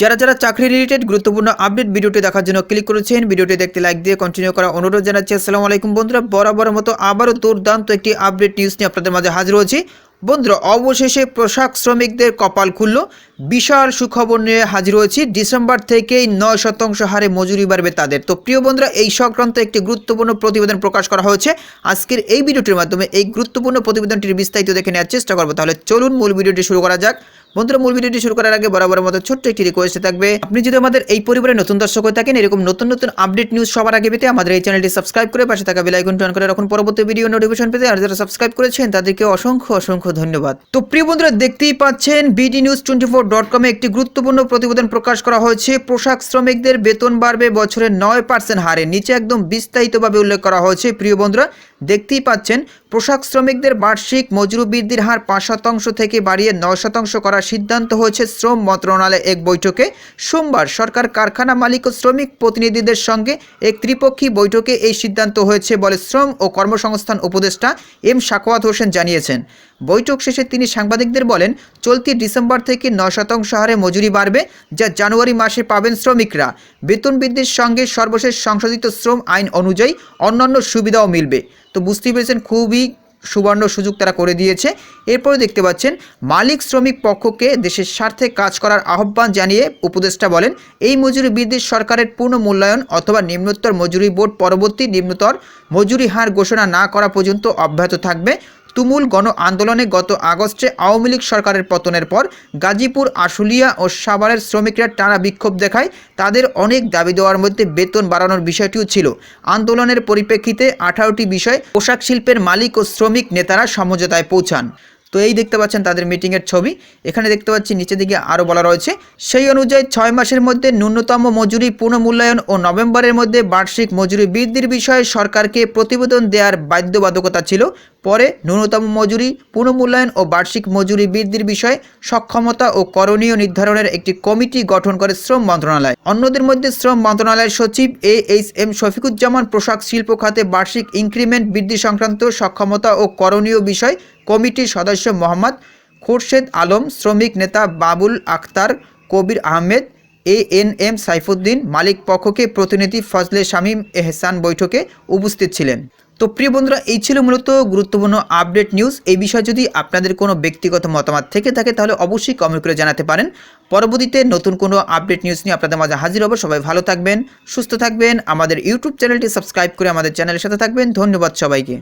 যারা যারা চাকরি রিলেটেড গুরুত্বপূর্ণ আপডেট ভিডিওটি দেখার জন্য ক্লিক করেছেন, ভিডিওটি দেখতে লাইক দিয়ে কন্টিনিউ করা অনুরোধ জানাচ্ছি। আসসালামু আলাইকুম বন্ধুরা, বরাবর মতো আবারও দুর্দান্ত একটি আপডেট নিউজ নিয়ে আপনাদের মাঝে হাজির হয়েছি। বন্ধুরা, অবশেষে পোশাক শ্রমিকদের কপাল খুলল, বিশাল সুখবর নিয়ে হাজির হয়েছি। ডিসেম্বর থেকেই 9% হারে মজুরি বাড়বে তাদের। তো প্রিয় বন্ধুরা, এই সংক্রান্ত একটি গুরুত্বপূর্ণ প্রতিবেদন প্রকাশ করা হয়েছে। আজকের এই ভিডিওটির মাধ্যমে এই গুরুত্বপূর্ণ প্রতিবেদনটির বিস্তারিত দেখে নেওয়ার চেষ্টা করবো। তাহলে চলুন মূল ভিডিওটি শুরু করা যাক। বন্ধুরা, মূল ভিডিওটি শুরু করার আগে বরাবর মতো ছোট্ট একটি রিকোয়েস্ট থাকবে, আপনি যদি আমাদের এই পরিবারের নতুন দর্শক হয়ে থাকেন, এরকম নতুন নতুন আপডেট নিউজ সবার আগে পেতে আমাদের এই চ্যানেলটি সাবস্ক্রাইব করে পাশে থাকা বেল আইকনটি অন করে রাখুন পরবর্তী ভিডিও নোটিফিকেশন পেতে। আর যারা সাবস্ক্রাইব করেছেন তাদেরকে অসংখ্য অসংখ্য ধন্যবাদ। তো প্রিয় বন্ধুরা, দেখতেই পাচ্ছেন bdnews24.com এ একটি গুরুত্বপূর্ণ প্রতিবেদন প্রকাশ করা হয়েছে। পোশাক শ্রমিকদের বেতন বাড়বে বছরে 9% হারে, নিচে একদম বিস্তারিতভাবে উল্লেখ করা হয়েছে। প্রিয় বন্ধুরা, দেখতেই পাচ্ছেন পোশাক শ্রমিকদের বার্ষিক মজুরি বৃদ্ধির হার 5% থেকে বাড়িয়ে 9% করার সিদ্ধান্ত হয়েছে শ্রম মন্ত্রণালয়ের এক বৈঠকে। সোমবার সরকার, কারখানা মালিক ও শ্রমিক প্রতিনিধিদের সঙ্গে এক ত্রিপক্ষীয় বৈঠকে এই সিদ্ধান্ত হয়েছে বলে শ্রম ও কর্মসংস্থান উপদেষ্টা এম সাখাওয়াত হোসেন জানিয়েছেন। বৈঠক শেষে তিনি সাংবাদিকদের বলেন, চলতি ডিসেম্বর থেকে 9% হারে মজুরি বাড়বে, যা জানুয়ারি মাসে পাবেন শ্রমিকরা। বেতন বৃদ্ধির সঙ্গে সর্বশেষ সংশোধিত শ্রম আইন অনুযায়ী অন্যান্য সুবিধাও মিলবে। তো বুঝতেই পেরেছেন, খুবই সুবর্ণ সুযোগ তারা করে দিয়েছে। এরপরে দেখতে পাচ্ছেন, মালিক শ্রমিক পক্ষকে দেশের স্বার্থে কাজ করার আহ্বান জানিয়ে উপদেষ্টা বলেন, এই মজুরি বৃদ্ধির সরকারের পূর্ণ মূল্যায়ন অথবা নিম্নোত্তর মজুরি বোর্ড পরবর্তী নিম্নতর মজুরি হার ঘোষণা না করা পর্যন্ত অব্যাহত থাকবে। তুমুল গণ আন্দোলনে গত আগস্টে আওয়ামী লীগ সরকারের পতনের পর গাজীপুর, আশুলিয়া ও সাভারের শ্রমিকরা টানা বিক্ষোভ দেখায়। তাদের অনেক দাবি দেওয়ার মধ্যে বেতন বাড়ানোর বিষয়টিও ছিল। আন্দোলনের পরিপ্রেক্ষিতে 18টি বিষয় পোশাক শিল্পের মালিক ও শ্রমিক নেতারা সমঝোতায় পৌঁছান। তো এই দেখতে পাচ্ছেন তাদের মিটিংয়ের ছবি। এখানে দেখতে পাচ্ছি নিচে দিকে আরও বলা রয়েছে, সেই অনুযায়ী 6 মাসের মধ্যে ন্যূনতম মজুরি পুনর্মূল্যায়ন ও নভেম্বরের মধ্যে বার্ষিক মজুরি বৃদ্ধির বিষয়ে সরকারকে প্রতিবেদন দেওয়ার বাধ্যবাধকতা ছিল। পরে ন্যূনতম মজুরি পুনর্মূল্যায়ন ও বার্ষিক মজুরি বৃদ্ধির বিষয়ে সক্ষমতা ও করণীয় নির্ধারণের একটি কমিটি গঠন করে শ্রম মন্ত্রণালয়। অন্যদের মধ্যে শ্রম মন্ত্রণালয়ের সচিব AHM শফিকুজ্জামান পোশাক শিল্প খাতে বার্ষিক ইনক্রিমেন্ট বৃদ্ধি সংক্রান্ত সক্ষমতা ও করণীয় বিষয় কমিটির সদস্য মোহাম্মদ খোরশেদ আলম, শ্রমিক নেতা বাবুল আখতার, কবির আহমেদ, ANM সাইফুদ্দিন, মালিক পক্ষকে প্রতিনিধি ফজলে শামীম এহসান বৈঠকে উপস্থিত ছিলেন। তো প্রিয় বন্ধুরা, এই ছিল মূলত গুরুত্বপূর্ণ আপডেট নিউজ। এই বিষয়ে যদি আপনাদের কোনো ব্যক্তিগত মতামত থেকে থাকে তাহলে অবশ্যই কমেন্ট করে জানাতে পারেন। পরবর্তীতে নতুন কোনো আপডেট নিউজ নিয়ে আপনাদের মাঝে হাজির হব। সবাই ভালো থাকবেন, সুস্থ থাকবেন। আমাদের ইউটিউব চ্যানেলটি সাবস্ক্রাইব করে আমাদের চ্যানেলের সাথে থাকবেন। ধন্যবাদ সবাইকে।